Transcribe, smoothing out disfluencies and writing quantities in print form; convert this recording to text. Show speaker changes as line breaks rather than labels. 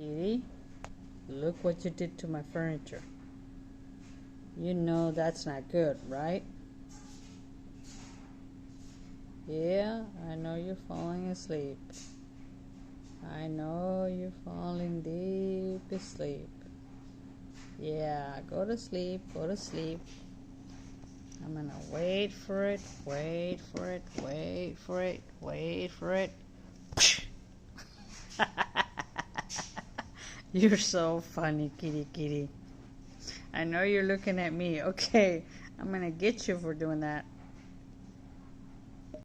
Kitty, look what you did to my furniture. You know that's not good, right? Yeah, I know you're falling asleep. I know you're falling deep asleep. Yeah, go to sleep, go to sleep. I'm gonna wait for it, wait for it, wait for it, wait for it. You're so funny, kitty kitty. I know you're looking at me. Okay, I'm gonna get you for doing that.